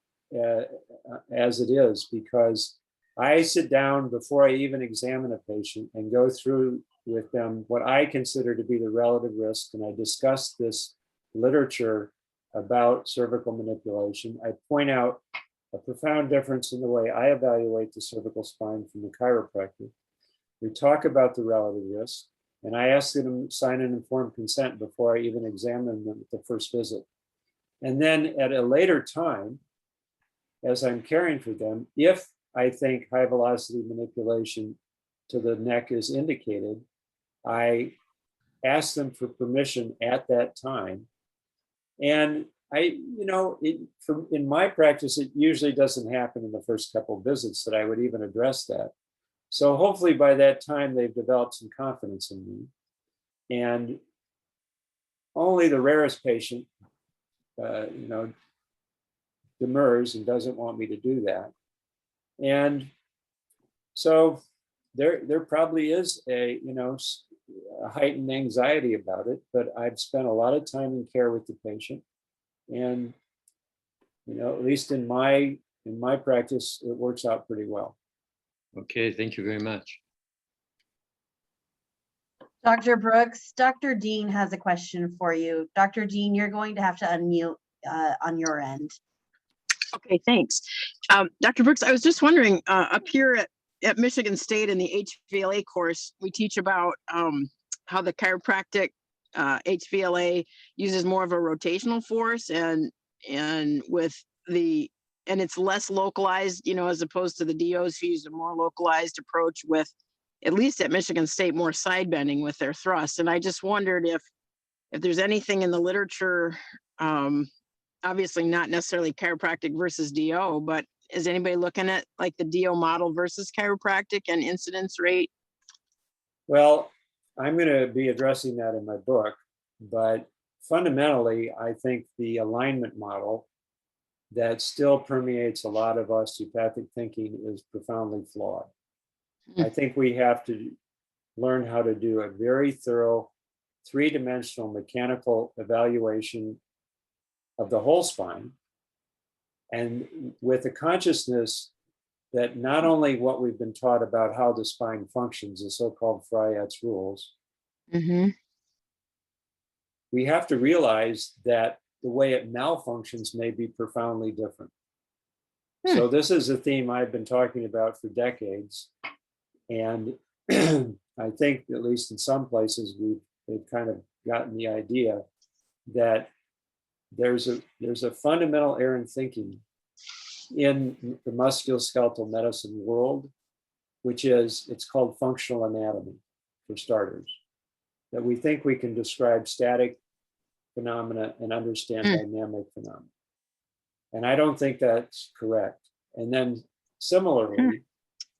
as it is, because I sit down before I even examine a patient and go through with them what I consider to be the relative risk, and I discuss this literature about cervical manipulation. I point out a profound difference in the way I evaluate the cervical spine from the chiropractor. We talk about the relative risk, and I ask them to sign an informed consent before I even examine them at the first visit. And then at a later time, as I'm caring for them, if I think high velocity manipulation to the neck is indicated, I ask them for permission at that time. And in my practice, it usually doesn't happen in the first couple of visits that I would even address that. So hopefully by that time, they've developed some confidence in me. And only the rarest patient, demurs and doesn't want me to do that. And so there probably is a heightened anxiety about it, but I've spent a lot of time in care with the patient. And, at least in my practice, it works out pretty well. Okay, thank you very much. Dr. Brooks, Dr. Dean has a question for you. Dr. Dean, you're going to have to unmute on your end. Okay, thanks. Dr. Brooks, I was just wondering, up here at Michigan State in the HVLA course, we teach about how the chiropractic HVLA uses more of a rotational force and it's less localized, as opposed to the DOs who use a more localized approach with, at least at Michigan State, more side bending with their thrust. And I just wondered if there's anything in the literature, obviously not necessarily chiropractic versus DO, but is anybody looking at like the DO model versus chiropractic and incidence rate? Well, I'm going to be addressing that in my book, but fundamentally, I think the alignment model that still permeates a lot of osteopathic thinking is profoundly flawed. I think we have to learn how to do a very thorough three-dimensional mechanical evaluation of the whole spine, and with a consciousness that not only what we've been taught about how the spine functions, the so-called Fryette's rules, we have to realize that the way it malfunctions may be profoundly different. So this is a theme I've been talking about for decades. And I think, at least in some places, they've kind of gotten the idea that there's a fundamental error in thinking in the musculoskeletal medicine world, which is, it's called functional anatomy, for starters. That we think we can describe static phenomena and understand dynamic phenomena. And I don't think that's correct. And then similarly,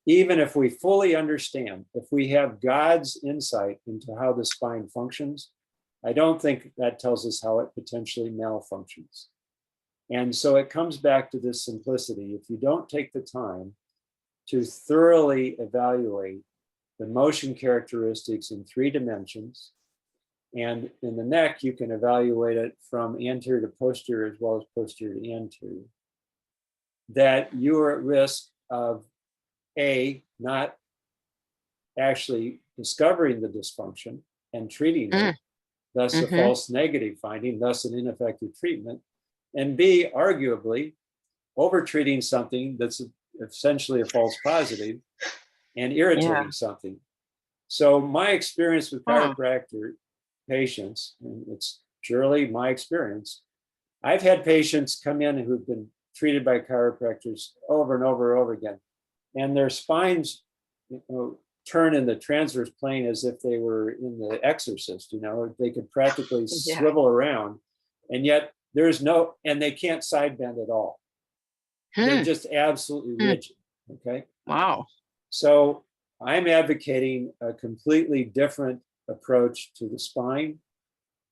even if we fully understand, if we have God's insight into how the spine functions, I don't think that tells us how it potentially malfunctions. And so it comes back to this simplicity. If you don't take the time to thoroughly evaluate the motion characteristics in 3 dimensions, and in the neck, you can evaluate it from anterior to posterior as well as posterior to anterior, that you are at risk of not actually discovering the dysfunction and treating it, thus a false negative finding, thus an ineffective treatment, and B, arguably over-treating something that's essentially a false positive and irritating something. So my experience with chiropractor patients, and it's purely my experience, I've had patients come in who've been treated by chiropractors over and over and over again, and their spines turn in the transverse plane as if they were in The Exorcist. They could practically swivel around, and yet and they can't side bend at all. They're just absolutely rigid. Okay. Wow. So I'm advocating a completely different approach to the spine,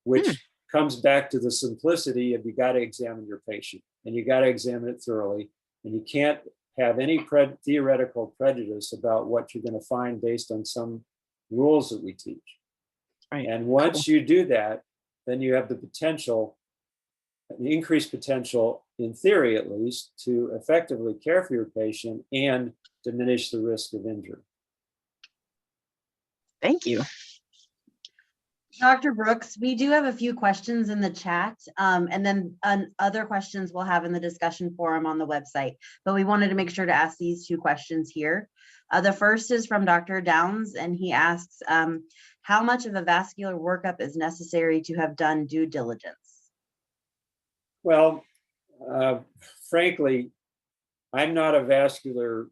which comes back to the simplicity of you got to examine your patient, and you got to examine it thoroughly, and you can't have any theoretical prejudice about what you're going to find based on some rules that we teach. Right. And once you do that, then you have the increased potential, in theory at least, to effectively care for your patient and diminish the risk of injury. Thank you. Dr. Brooks, we do have a few questions in the chat, and then other questions we'll have in the discussion forum on the website, but we wanted to make sure to ask these 2 questions here. The first is from Dr. Downs, and he asks, how much of a vascular workup is necessary to have done due diligence? Well, frankly, I'm not a vascular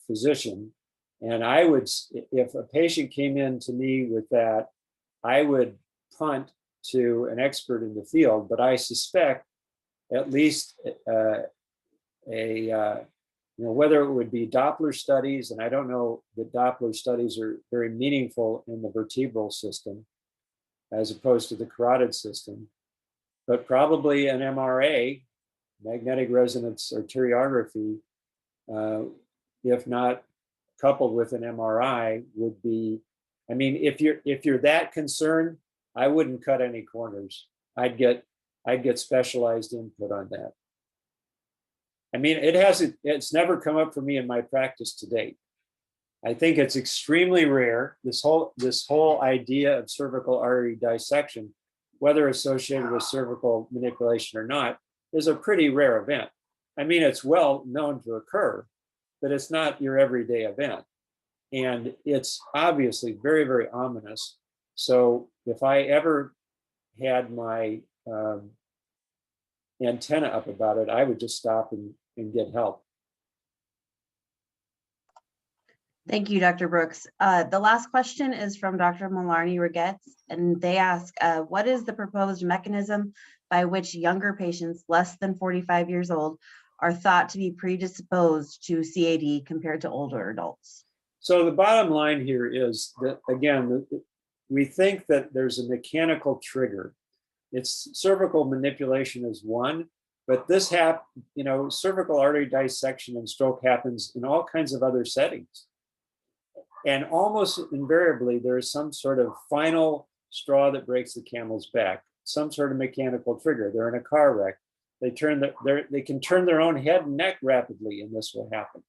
physician, and I would, if a patient came in to me with that, I would punt to an expert in the field, but I suspect at least whether it would be Doppler studies, and I don't know that Doppler studies are very meaningful in the vertebral system as opposed to the carotid system, but probably an MRA, magnetic resonance arteriography, if not coupled with an MRI, would be. I mean, if you're that concerned, I wouldn't cut any corners. I'd get specialized input on that. I mean, it's never come up for me in my practice to date. I think it's extremely rare. This whole idea of cervical artery dissection, whether associated with cervical manipulation or not, is a pretty rare event. I mean, it's well known to occur, but it's not your everyday event. And it's obviously very, very ominous. So if I ever had my antenna up about it, I would just stop and get help. Thank you, Dr. Brooks. The last question is from Dr. Mallarney-Regetz, and they ask, what is the proposed mechanism by which younger patients less than 45 years old are thought to be predisposed to CAD compared to older adults? So the bottom line here is that, again, we think that there's a mechanical trigger. It's cervical manipulation is one, but this cervical artery dissection and stroke happens in all kinds of other settings. And almost invariably, there is some sort of final straw that breaks the camel's back, some sort of mechanical trigger. They're in a car wreck. They can turn their own head and neck rapidly, and this will happen.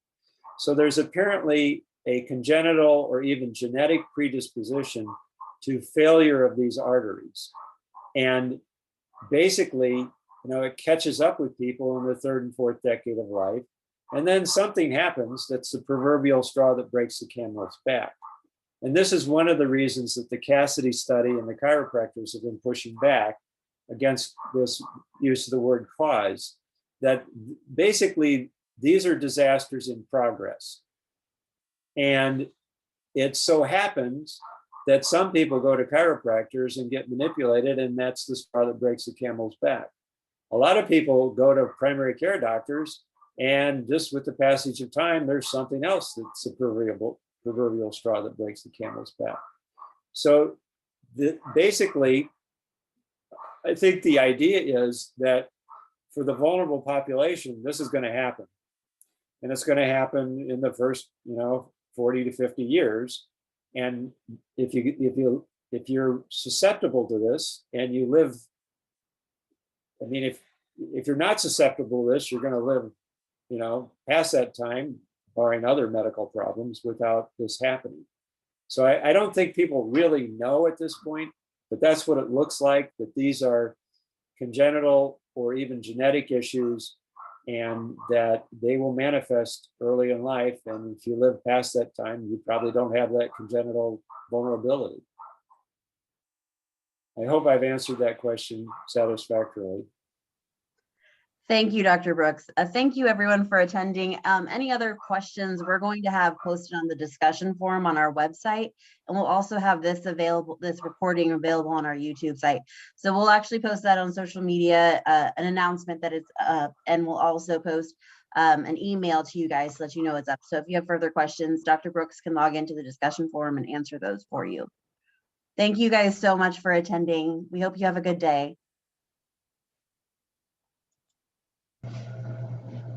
So there's apparently a congenital or even genetic predisposition to failure of these arteries. And basically, it catches up with people in the 3rd and 4th decade of life. And then something happens that's the proverbial straw that breaks the camel's back. And this is one of the reasons that the Cassidy study and the chiropractors have been pushing back against this use of the word cause, that basically these are disasters in progress. And it so happens that some people go to chiropractors and get manipulated, and that's the straw that breaks the camel's back. A lot of people go to primary care doctors, and just with the passage of time, there's something else that's the proverbial straw that breaks the camel's back. So basically, I think the idea is that for the vulnerable population, this is going to happen. And it's going to happen in the first, 40 to 50 years. And if you're susceptible to this and you live, I mean, if you're not susceptible to this, you're going to live, past that time, barring other medical problems, without this happening. So I don't think people really know at this point, but that's what it looks like, that these are congenital or even genetic issues, and that they will manifest early in life. And if you live past that time, you probably don't have that congenital vulnerability. I hope I've answered that question satisfactorily. Thank you, Dr. Brooks. Thank you, everyone, for attending. Any other questions we're going to have posted on the discussion forum on our website, and we'll also have this recording available on our YouTube site. So we'll actually post that on social media, an announcement that it's up, and we'll also post an email to you guys to let you know it's up. So if you have further questions, Dr. Brooks can log into the discussion forum and answer those for you. Thank you guys so much for attending. We hope you have a good day.